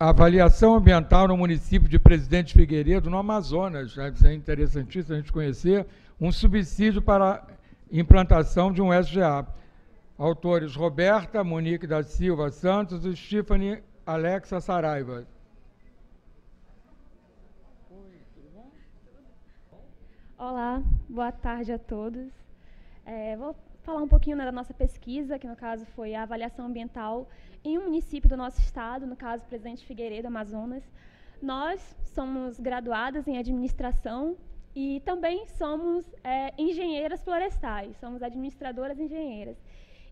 avaliação ambiental no município de Presidente Figueiredo, no Amazonas. Isso é interessantíssimo a gente conhecer. Um subsídio para a implantação de um SGA. Autores Roberta Monique da Silva Santos e Stephanie Alexa Saraiva. Olá, boa tarde a todos. Vou falar um pouquinho, né, da nossa pesquisa, que no caso foi a avaliação ambiental em um município do nosso estado, no caso Presidente Figueiredo, Amazonas. Nós somos graduadas em administração e também somos engenheiras florestais, somos administradoras engenheiras.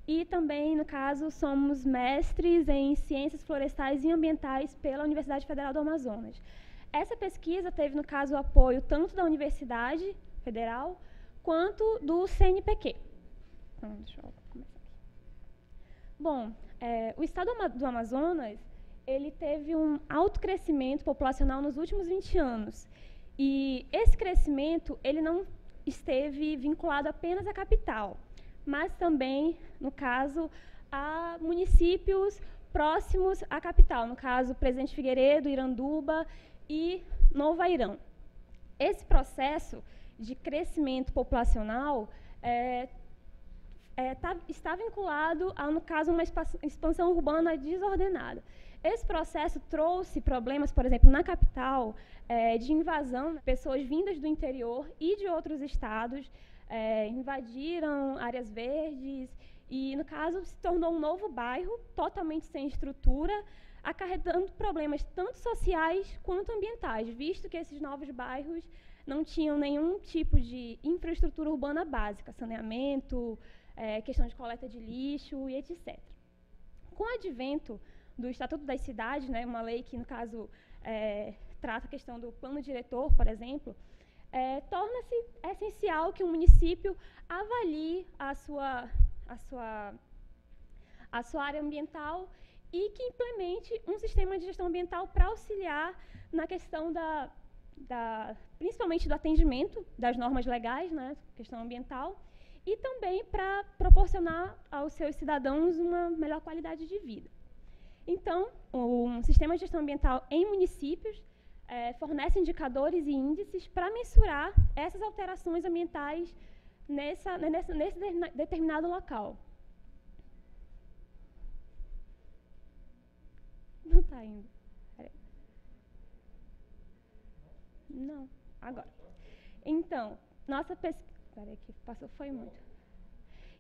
E também, no caso, somos mestres em ciências florestais e ambientais pela Universidade Federal do Amazonas. Essa pesquisa teve, no caso, o apoio tanto da Universidade Federal quanto do CNPq. Então, deixa eu começar aqui. Bom, o estado do Amazonas, ele teve um alto crescimento populacional nos últimos 20 anos. E esse crescimento, ele não esteve vinculado apenas à capital, mas também, no caso, a municípios próximos à capital, no caso, Presidente Figueiredo, Iranduba e Novo Airão. Esse processo de crescimento populacional está vinculado a, no caso, uma expansão urbana desordenada. Esse processo trouxe problemas, por exemplo, na capital, de invasão, pessoas vindas do interior e de outros estados invadiram áreas verdes e, no caso, se tornou um novo bairro, totalmente sem estrutura, acarretando problemas tanto sociais quanto ambientais, visto que esses novos bairros não tinham nenhum tipo de infraestrutura urbana básica, saneamento, questão de coleta de lixo e etc. Com o advento do Estatuto das Cidades, né, uma lei que, no caso, trata a questão do plano diretor, por exemplo, torna-se essencial que um município avalie a sua área ambiental e que implemente um sistema de gestão ambiental para auxiliar na questão principalmente do atendimento das normas legais, né, questão ambiental, e também para proporcionar aos seus cidadãos uma melhor qualidade de vida. Então, um sistema de gestão ambiental em municípios fornece indicadores e índices para mensurar essas alterações ambientais nesse determinado local. Não está indo. Não, agora. Então, nossa pesquisa... Peraí, que passou, foi muito.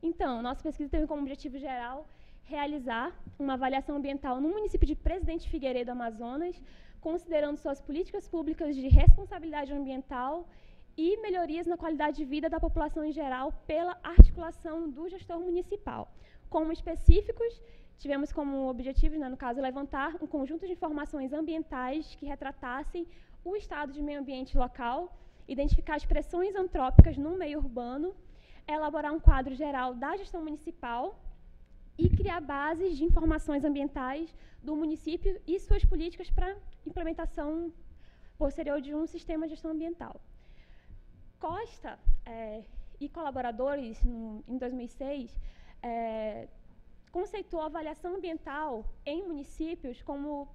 Então, nossa pesquisa teve como objetivo geral realizar uma avaliação ambiental no município de Presidente Figueiredo, Amazonas, considerando suas políticas públicas de responsabilidade ambiental e melhorias na qualidade de vida da população em geral pela articulação do gestor municipal. Como específicos, tivemos como objetivo, né, no caso, levantar um conjunto de informações ambientais que retratassem o estado de meio ambiente local, identificar as pressões antrópicas no meio urbano, elaborar um quadro geral da gestão municipal e criar bases de informações ambientais do município e suas políticas para implementação posterior de um sistema de gestão ambiental. Costa e colaboradores, em 2006, conceituou a avaliação ambiental em municípios como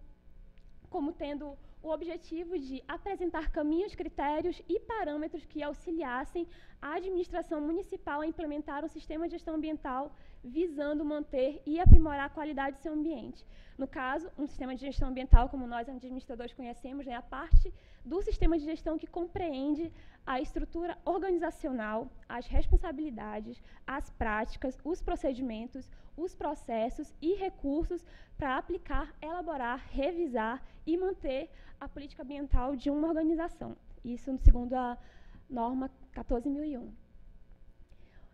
tendo o objetivo de apresentar caminhos, critérios e parâmetros que auxiliassem a administração municipal a implementar um sistema de gestão ambiental visando manter e aprimorar a qualidade do seu ambiente. No caso, um sistema de gestão ambiental, como nós administradores conhecemos, é a parte do sistema de gestão que compreende a estrutura organizacional, as responsabilidades, as práticas, os procedimentos, os processos e recursos para aplicar, elaborar, revisar e manter a política ambiental de uma organização. Isso segundo a norma 14.001.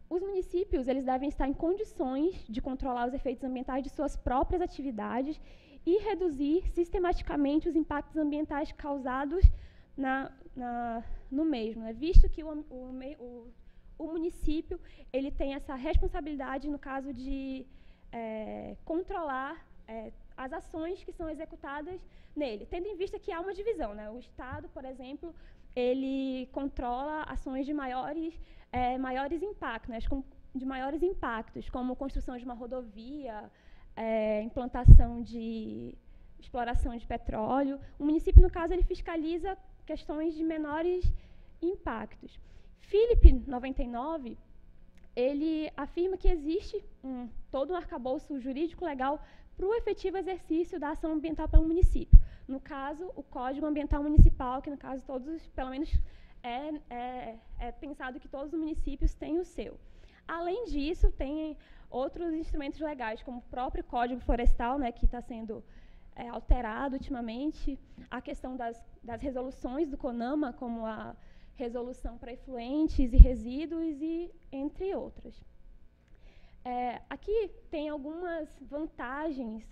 Os municípios eles devem estar em condições de controlar os efeitos ambientais de suas próprias atividades e reduzir sistematicamente os impactos ambientais causados no mesmo, né? Visto que o município ele tem essa responsabilidade no caso de controlar as ações que são executadas nele, tendo em vista que há uma divisão, né? O Estado, por exemplo, ele controla ações de maiores impactos, né? De maiores impactos, como construção de uma rodovia, implantação de exploração de petróleo. O município, no caso, ele fiscaliza questões de menores impactos. Philip, 99, ele afirma que existe todo um arcabouço jurídico legal para o efetivo exercício da ação ambiental pelo município. No caso, o Código Ambiental Municipal, que no caso todos, pelo menos, é pensado que todos os municípios têm o seu. Além disso, tem outros instrumentos legais, como o próprio Código Florestal, né, que está sendo alterado ultimamente, a questão das resoluções do CONAMA, como a resolução para efluentes e resíduos, e entre outras. Aqui tem algumas vantagens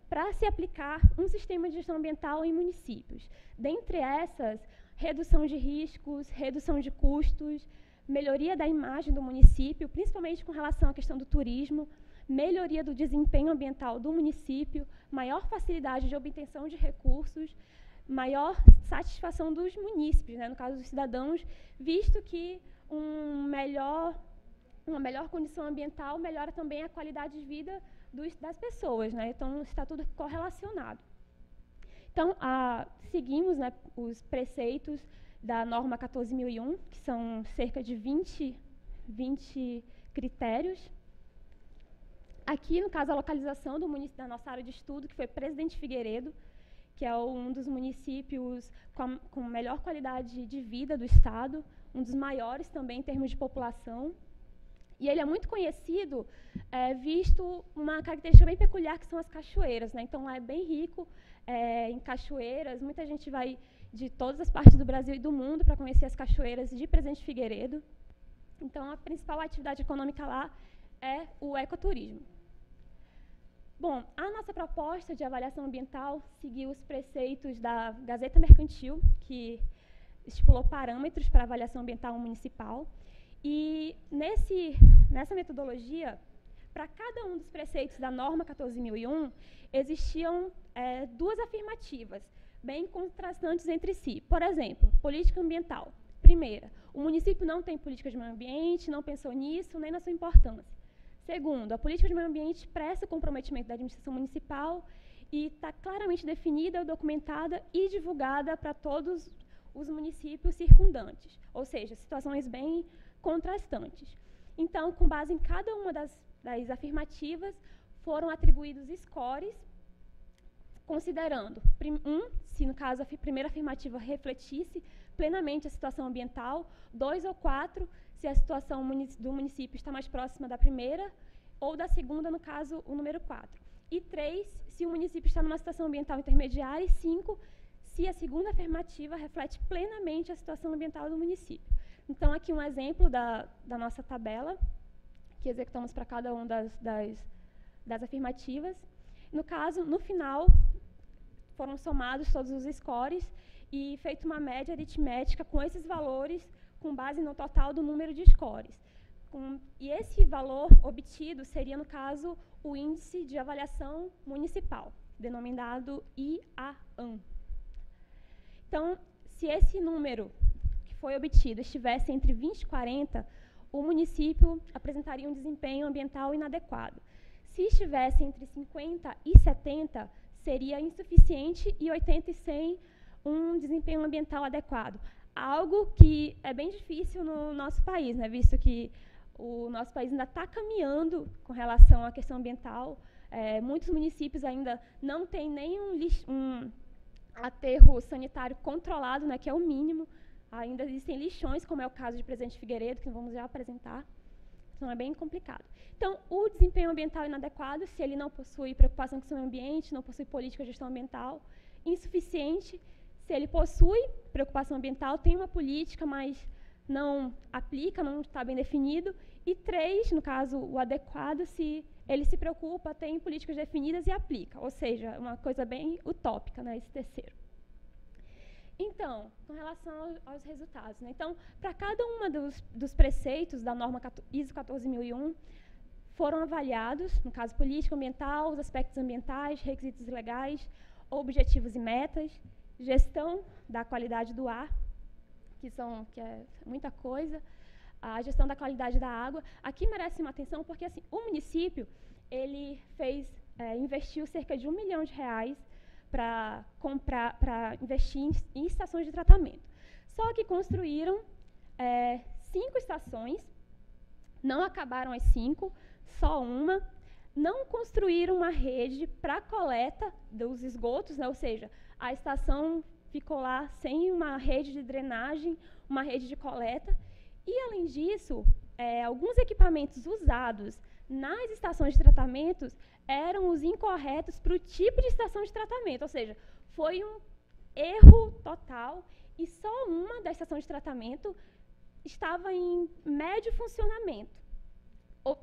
para se aplicar um sistema de gestão ambiental em municípios. Dentre essas, redução de riscos, redução de custos, melhoria da imagem do município, principalmente com relação à questão do turismo, melhoria do desempenho ambiental do município, maior facilidade de obtenção de recursos, maior satisfação dos munícipes, né, no caso dos cidadãos, visto que uma melhor condição ambiental melhora também a qualidade de vida das pessoas, né? Então, está tudo correlacionado. Então, seguimos, né, os preceitos da norma 14.001, que são cerca de 20 critérios. Aqui, no caso, a localização da nossa área de estudo, que foi Presidente Figueiredo, que é um dos municípios com melhor qualidade de vida do estado, um dos maiores também em termos de população. E ele é muito conhecido, visto uma característica bem peculiar, que são as cachoeiras, né? Então, lá é bem rico em cachoeiras. Muita gente vai de todas as partes do Brasil e do mundo para conhecer as cachoeiras de Presidente Figueiredo. Então, a principal atividade econômica lá é o ecoturismo. Bom, a nossa proposta de avaliação ambiental seguiu os preceitos da Gazeta Mercantil, que estipulou parâmetros para avaliação ambiental municipal. E nessa metodologia, para cada um dos preceitos da norma 14.001, existiam duas afirmativas, bem contrastantes entre si. Por exemplo, política ambiental. Primeira, o município não tem política de meio ambiente, não pensou nisso, nem na sua importância. Segundo, a política de meio ambiente expressa o comprometimento da administração municipal e está claramente definida, documentada e divulgada para todos os municípios circundantes, ou seja, situações bem contrastantes. Então, com base em cada uma das afirmativas, foram atribuídos scores, considerando, se no caso a primeira afirmativa refletisse plenamente a situação ambiental, 2 ou 4, se a situação do município está mais próxima da primeira, ou da segunda, no caso, o número 4. E 3, se o município está numa situação ambiental intermediária, e 5, se a segunda afirmativa reflete plenamente a situação ambiental do município. Então, aqui um exemplo da nossa tabela, que executamos para cada uma das afirmativas. No caso, no final, foram somados todos os scores e feita uma média aritmética com esses valores, com base no total do número de scores. E esse valor obtido seria, no caso, o Índice de Avaliação Municipal, denominado IAAM. Então, se esse número que foi obtido estivesse entre 20 e 40, o município apresentaria um desempenho ambiental inadequado. Se estivesse entre 50 e 70, seria insuficiente, e 80 e 100, um desempenho ambiental adequado. Algo que é bem difícil no nosso país, né, visto que o nosso país ainda está caminhando com relação à questão ambiental. Muitos municípios ainda não têm nem um aterro sanitário controlado, né, que é o mínimo. Ainda existem lixões, como é o caso de Presidente Figueiredo, que vamos já apresentar. Então, é bem complicado. Então, o desempenho ambiental inadequado, se ele não possui preocupação com o seu ambiente, não possui política de gestão ambiental. Insuficiente, se ele possui preocupação ambiental, tem uma política, mas não aplica, não está bem definido. E 3, no caso, o adequado, se ele se preocupa, tem políticas definidas e aplica. Ou seja, uma coisa bem utópica, né, esse terceiro. Então, com relação aos resultados, né? Então, para cada uma dos preceitos da norma ISO 14.001, foram avaliados, no caso política ambiental, os aspectos ambientais, requisitos legais, objetivos e metas, gestão da qualidade do ar, que é muita coisa, a gestão da qualidade da água. Aqui merece uma atenção porque, assim, o município ele fez investiu cerca de R$1 milhão para investir em estações de tratamento. Só que construíram 5 estações, não acabaram as 5, só uma. Não construíram uma rede para coleta dos esgotos, né? Ou seja, a estação ficou lá sem uma rede de drenagem, uma rede de coleta. E, além disso, alguns equipamentos usados nas estações de tratamento eram os incorretos para o tipo de estação de tratamento, ou seja, foi um erro total e só uma da estação de tratamento estava em médio funcionamento.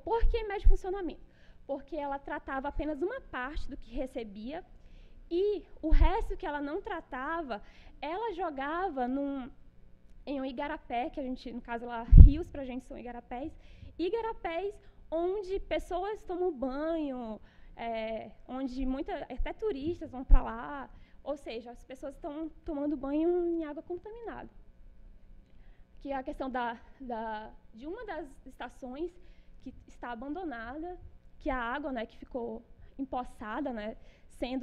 Por que médio funcionamento? Porque ela tratava apenas uma parte do que recebia e o resto que ela não tratava, ela jogava em um igarapé, que a gente, no caso lá, rios para a gente são igarapés onde pessoas tomam banho, onde até turistas vão para lá, ou seja, as pessoas estão tomando banho em água contaminada. Que é a questão de uma das estações que está abandonada, que a água, né, que ficou empoçada, né,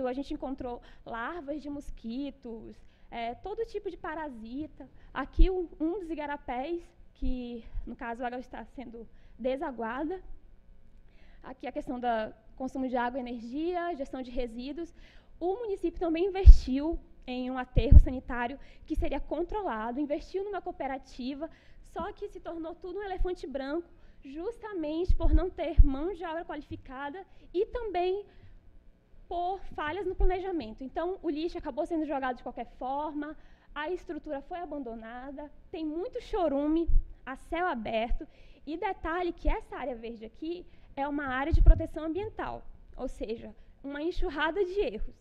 a gente encontrou larvas de mosquitos, todo tipo de parasita. Aqui um dos igarapés, que no caso a água está sendo desaguada. Aqui a questão do consumo de água e energia, gestão de resíduos. O município também investiu em um aterro sanitário que seria controlado, investiu numa cooperativa, só que se tornou tudo um elefante branco, justamente por não ter mão de obra qualificada e também por falhas no planejamento. Então, o lixo acabou sendo jogado de qualquer forma, a estrutura foi abandonada, tem muito chorume a céu aberto, e detalhe que essa área verde aqui é uma área de proteção ambiental, ou seja, uma enxurrada de erros.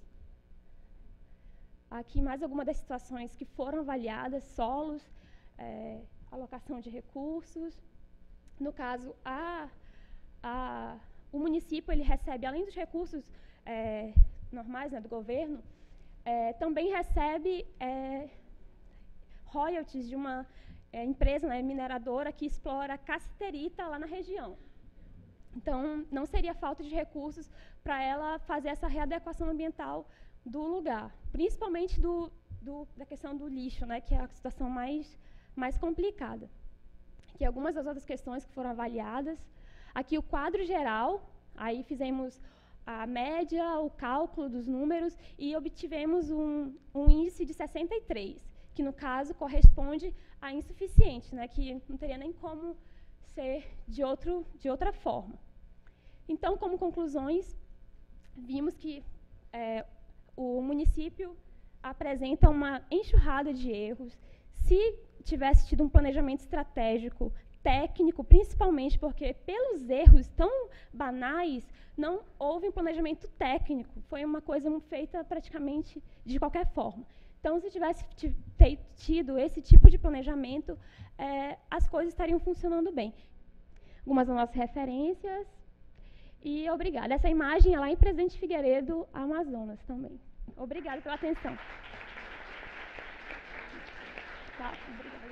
Aqui mais algumas das situações que foram avaliadas: solos, alocação de recursos. No caso, o município ele recebe, além dos recursos normais, né, do governo, também recebe royalties de uma empresa, né, mineradora que explora cassiterita lá na região. Então, não seria falta de recursos para ela fazer essa readequação ambiental do lugar, principalmente da questão do lixo, né, que é a situação mais complicada. Aqui algumas das outras questões que foram avaliadas. Aqui o quadro geral, aí fizemos a média, o cálculo dos números e obtivemos um índice de 63, que no caso corresponde a insuficiente, né, que não teria nem como ser de outra forma. Então, como conclusões, vimos que o município apresenta uma enxurrada de erros. Se tivesse tido um planejamento estratégico, técnico, principalmente porque, pelos erros tão banais, não houve um planejamento técnico, foi uma coisa feita praticamente de qualquer forma. Então, se tivesse tido esse tipo de planejamento, as coisas estariam funcionando bem. Algumas das nossas referências. E obrigada. Essa imagem é lá em Presidente Figueiredo, Amazonas, também. Obrigada pela atenção. Tá, obrigada.